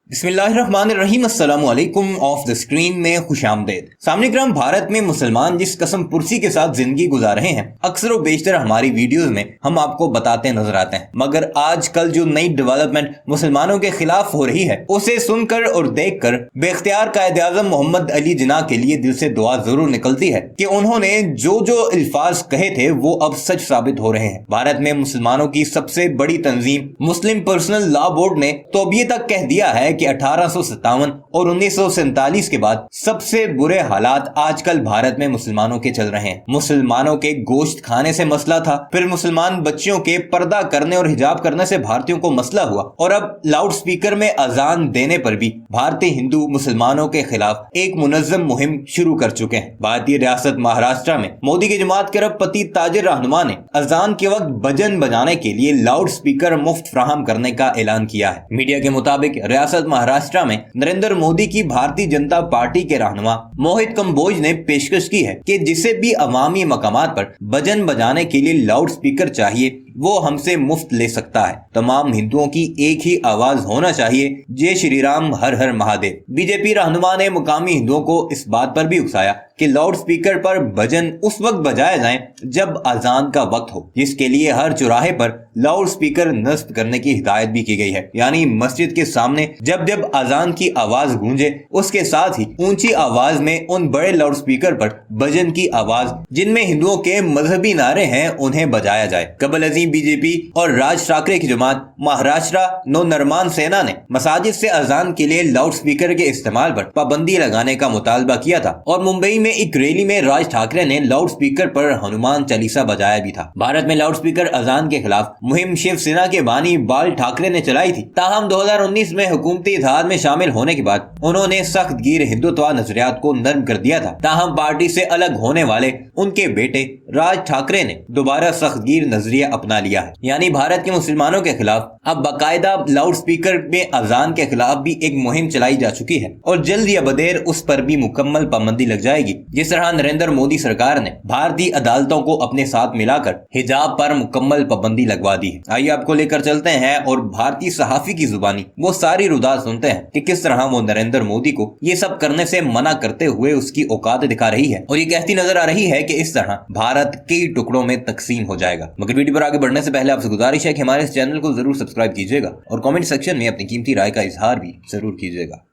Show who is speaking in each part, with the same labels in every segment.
Speaker 1: बिस्मिल्लाहिर्रहमानिर्रहीम अस्सलामुअलैकुम of the screen में खुशामदेद। सामने क्रम भारत में मुसलमान जिस कसम पुरसी के साथ जिंदगी गुजार रहे हैं, अक्सर व बेशतर हमारी वीडियोस में हम आपको बताते नजर आते हैं। मगर आजकल जो नई डेवलपमेंट मुसलमानों के खिलाफ हो रही है, उसे सुनकर और देखकर बेख्तियार कायद-ए-आज़म मोहम्मद अली जिन्ना के लिए दिल से दुआ जरूर निकलती है कि उन्होंने जो जो अल्फाज कहे थे वो अब सच साबित हो रहे हैं। भारत में मुसलमानों की सबसे बड़ी तंजीम मुस्लिम पर्सनल लॉ बोर्ड ने तो अब ये तक कह दिया है कि 1857 और 1947 के बाद सबसे बुरे हालात आजकल भारत में मुसलमानों के चल रहे हैं। मुसलमानों के गोश्त खाने से मसला था, फिर मुसलमान बच्चियों के पर्दा करने और हिजाब करने से भारतीयों को मसला हुआ, और अब लाउड स्पीकर में अजान देने पर भी भारतीय हिंदू मुसलमानों के खिलाफ एक मुनज़्ज़म मुहिम शुरू कर चुके हैं। भारतीय रियासत महाराष्ट्र में मोदी की जमात के अरबपति ताजिर रहनुमा ने अजान के वक्त भजन बजाने के लिए लाउड स्पीकर मुफ्त फराहम करने का ऐलान किया है। मीडिया के मुताबिक रियासत महाराष्ट्र में नरेंद्र मोदी की भारतीय जनता पार्टी के रहनुमा मोहित कंबोज ने पेशकश की है कि जिसे भी अवामी मकामात पर भजन बजाने के लिए लाउड स्पीकर चाहिए वो हमसे मुफ्त ले सकता है। तमाम हिंदुओं की एक ही आवाज होना चाहिए, जय श्री राम, हर हर महादेव। बीजेपी रहनुमा ने मुकामी हिंदुओं को इस बात पर भी उकसाया कि लाउड स्पीकर पर भजन उस वक्त बजाए जाएं जब अजान का वक्त हो, जिसके लिए हर चौराहे पर लाउड स्पीकर नस्ब करने की हिदायत भी की गई है। यानी मस्जिद के सामने जब जब अजान की आवाज गूंजे, उसके साथ ही ऊंची आवाज में उन बड़े लाउड स्पीकर पर भजन की आवाज जिनमें हिंदुओं के मजहबी नारे हैं उन्हें बजाया जाए। कबल अजीम बीजेपी और राज ठाकरे की जमात महाराष्ट्र नवनिर्माण सेना ने मसाजिद से अजान के लिए लाउड स्पीकर के इस्तेमाल पर पाबंदी लगाने का मुतालबा किया था, और मुंबई में एक रैली में राज ठाकरे ने लाउड स्पीकर पर हनुमान चालीसा बजाया भी था। भारत में लाउड स्पीकर अजान के खिलाफ मुहिम शिवसेना के बानी बाल ठाकरे ने चलाई थी। ताहम 2019 में हुकूमती इत्तेहाद में शामिल होने के बाद उन्होंने सख्त गिर हिंदुत्व नजरियात को नर्म कर दिया था। ताहम पार्टी से अलग होने वाले उनके बेटे राज ठाकरे ने दोबारा सख्त गिर नजरिया अपना लिया है। यानी भारत के मुसलमानों के खिलाफ अब बाकायदा लाउड स्पीकर में अजान के खिलाफ भी एक मुहिम चलाई जा चुकी है, और जल्द या बदेर उस पर भी मुकम्मल पाबंदी लग जाएगी। जिस तरह नरेंद्र मोदी सरकार ने भारतीय अदालतों को अपने साथ मिलाकर हिजाब पर मुकम्मल पाबंदी लगवा दी है। आइए आपको लेकर चलते हैं और भारतीय सहाफी की जुबानी वो सारी रुदात सुनते हैं कि किस तरह वो नरेंद्र मोदी को ये सब करने से मना करते हुए उसकी औकात दिखा रही है, और ये कहती नजर आ रही है कि इस तरह भारत कई टुकड़ों में तकसीम हो जाएगा। मगर वीडियो पर आगे बढ़ने से पहले आपसे गुजारिश है कि हमारे इस चैनल को जरूर सब्सक्राइब कीजिएगा और कमेंट सेक्शन में अपनी कीमती राय का इजहार भी जरूर कीजिएगा।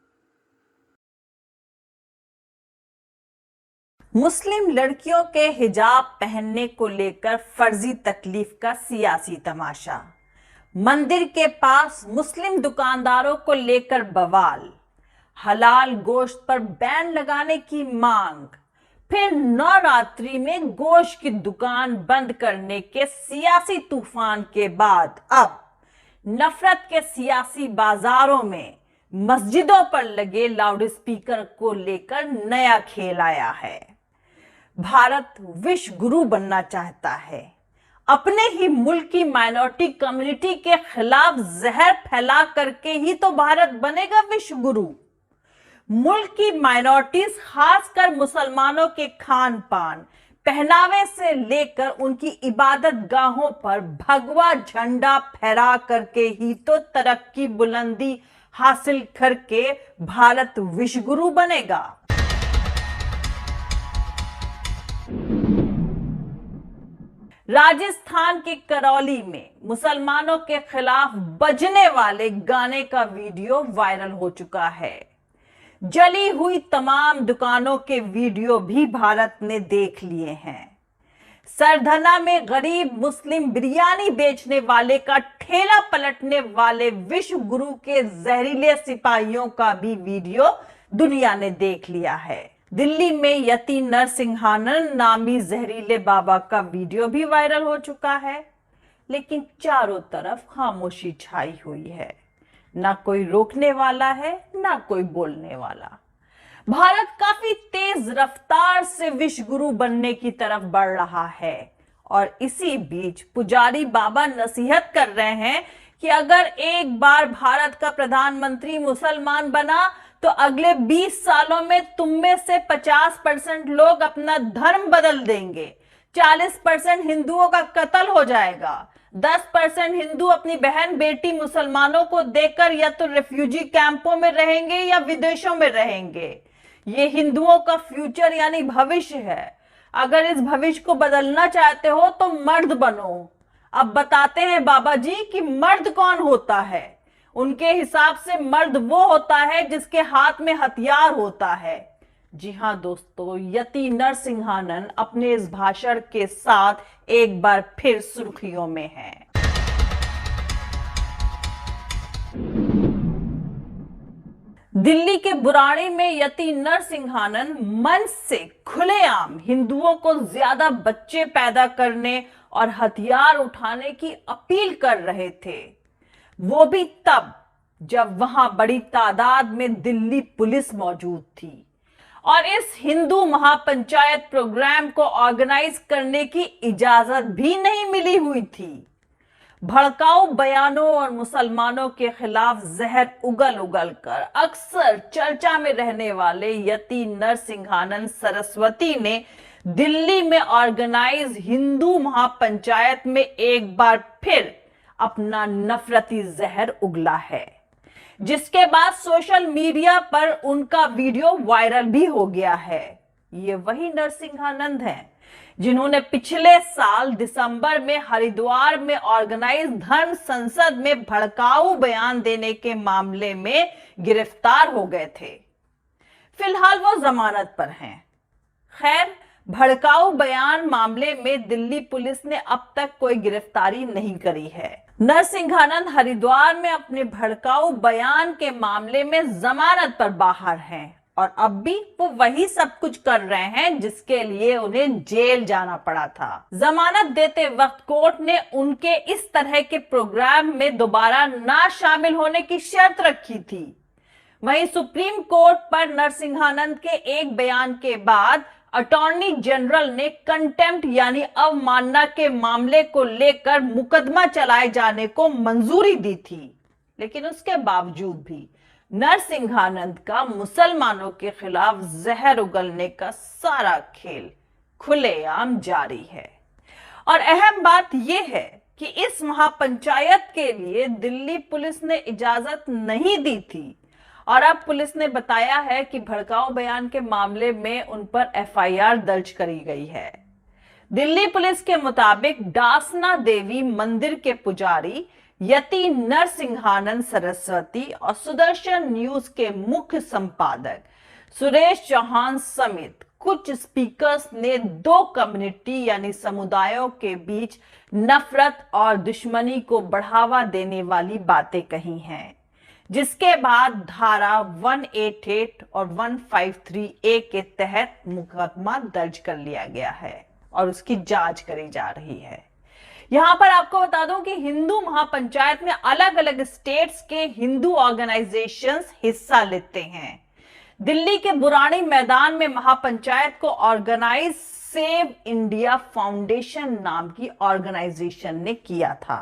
Speaker 2: मुस्लिम लड़कियों के हिजाब पहनने को लेकर फर्जी तकलीफ का सियासी तमाशा, मंदिर के पास मुस्लिम दुकानदारों को लेकर बवाल, हलाल गोश्त पर बैन लगाने की मांग, फिर नवरात्रि में गोश्त की दुकान बंद करने के सियासी तूफान के बाद अब नफरत के सियासी बाजारों में मस्जिदों पर लगे लाउड स्पीकर को लेकर नया खेल आया है। भारत विश्व गुरु बनना चाहता है। अपने ही मुल्क की माइनॉरिटी कम्युनिटी के खिलाफ जहर फैला करके ही तो भारत बनेगा विश्व गुरु। मुल्क की माइनॉरिटीज, खासकर मुसलमानों के खान पान, पहनावे से लेकर उनकी इबादत गाहों पर भगवा झंडा फहरा करके ही तो तरक्की बुलंदी हासिल करके भारत विश्व गुरु बनेगा। राजस्थान के करौली में मुसलमानों के खिलाफ बजने वाले गाने का वीडियो वायरल हो चुका है। जली हुई तमाम दुकानों के वीडियो भी भारत ने देख लिए हैं। सरधना में गरीब मुस्लिम बिरयानी बेचने वाले का ठेला पलटने वाले विश्व गुरु के जहरीले सिपाहियों का भी वीडियो दुनिया ने देख लिया है। दिल्ली में यति नरसिंहानन नामी जहरीले बाबा का वीडियो भी वायरल हो चुका है, लेकिन चारों तरफ खामोशी छाई हुई है। ना कोई रोकने वाला है, ना कोई बोलने वाला। भारत काफी तेज रफ्तार से विश्व गुरु बनने की तरफ बढ़ रहा है, और इसी बीच पुजारी बाबा नसीहत कर रहे हैं कि अगर एक बार भारत का प्रधानमंत्री मुसलमान बना तो अगले 20 सालों में तुम में से 50% लोग अपना धर्म बदल देंगे, 40% हिंदुओं का कत्ल हो जाएगा, 10% हिंदू अपनी बहन बेटी मुसलमानों को देखकर या तो रेफ्यूजी कैंपों में रहेंगे या विदेशों में रहेंगे। ये हिंदुओं का फ्यूचर यानी भविष्य है। अगर इस भविष्य को बदलना चाहते हो तो मर्द बनो। अब बताते हैं बाबा जी कि मर्द कौन होता है। उनके हिसाब से मर्द वो होता है जिसके हाथ में हथियार होता है। जी हां दोस्तों, यति नरसिंहानन अपने इस भाषण के साथ एक बार फिर सुर्खियों में हैं। दिल्ली के बुराड़ी में यति नरसिंहानन मंच से खुलेआम हिंदुओं को ज्यादा बच्चे पैदा करने और हथियार उठाने की अपील कर रहे थे, वो भी तब जब वहां बड़ी तादाद में दिल्ली पुलिस मौजूद थी और इस हिंदू महापंचायत प्रोग्राम को ऑर्गेनाइज करने की इजाजत भी नहीं मिली हुई थी। भड़काऊ बयानों और मुसलमानों के खिलाफ जहर उगल उगल कर अक्सर चर्चा में रहने वाले यति नरसिंहानन सरस्वती ने दिल्ली में ऑर्गेनाइज हिंदू महापंचायत में एक बार फिर अपना नफरती जहर उगला है, जिसके बाद सोशल मीडिया पर उनका वीडियो वायरल भी हो गया है। ये वही नरसिंहानंद हैं जिन्होंने पिछले साल दिसंबर में हरिद्वार में ऑर्गेनाइज धर्म संसद में भड़काऊ बयान देने के मामले में गिरफ्तार हो गए थे। फिलहाल वो जमानत पर हैं। खैर, भड़काऊ बयान मामले में दिल्ली पुलिस ने अब तक कोई गिरफ्तारी नहीं करी है। नरसिंहानंद हरिद्वार में अपने भड़काऊ बयान के मामले में जमानत पर बाहर हैं और अब भी वो वही सब कुछ कर रहे हैं जिसके लिए उन्हें जेल जाना पड़ा था। जमानत देते वक्त कोर्ट ने उनके इस तरह के प्रोग्राम में दोबारा ना शामिल होने की शर्त रखी थी। वहीं सुप्रीम कोर्ट पर नरसिंहानंद के एक बयान के बाद अटॉर्नी जनरल ने कंटेम्प्ट यानी अवमानना के मामले को लेकर मुकदमा चलाए जाने को मंजूरी दी थी, लेकिन उसके बावजूद भी नरसिंहानंद का मुसलमानों के खिलाफ जहर उगलने का सारा खेल खुलेआम जारी है। और अहम बात यह है कि इस महापंचायत के लिए दिल्ली पुलिस ने इजाजत नहीं दी थी और अब पुलिस ने बताया है कि भड़काऊ बयान के मामले में उन पर एफआईआर दर्ज करी गई है। दिल्ली पुलिस के मुताबिक डासना देवी मंदिर के पुजारी यति नरसिंहानन सरस्वती और सुदर्शन न्यूज के मुख्य संपादक सुरेश चौहान समेत कुछ स्पीकर्स ने दो कम्युनिटी यानी समुदायों के बीच नफरत और दुश्मनी को बढ़ावा देने वाली बातें कही हैं, जिसके बाद धारा 188 और 153A के तहत मुकदमा दर्ज कर लिया गया है और उसकी जांच करी जा रही है। यहां पर आपको बता दूं कि हिंदू महापंचायत में अलग अलग स्टेट्स के हिंदू ऑर्गेनाइजेशंस हिस्सा लेते हैं। दिल्ली के बुराड़ी मैदान में महापंचायत को ऑर्गेनाइज सेव इंडिया फाउंडेशन नाम की ऑर्गेनाइजेशन ने किया था।